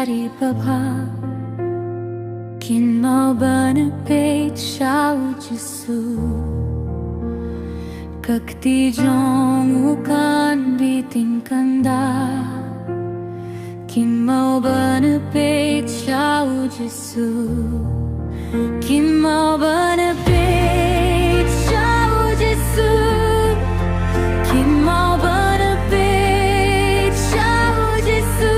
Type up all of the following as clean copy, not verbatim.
Shari Baba Kin mau benepit Shao Jesu Kakti jong ukan bitin kanda Kin mau benepit Shao Jesu Kin mau benepit Shao Jesu Kin mau benepit Shao Jesu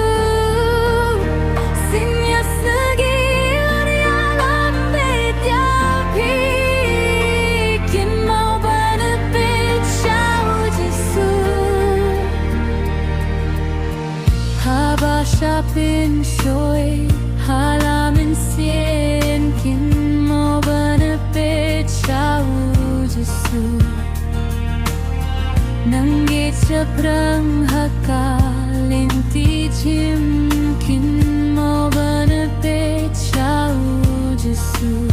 Sinyas negir alam bedyapi Kin mau benepit Shao Jesu Haba shapin shoy halamin sien Kin mau benepit Shao Jesu Nanggit sa prang hakalin tijim Kin mau benepit Shao Jesu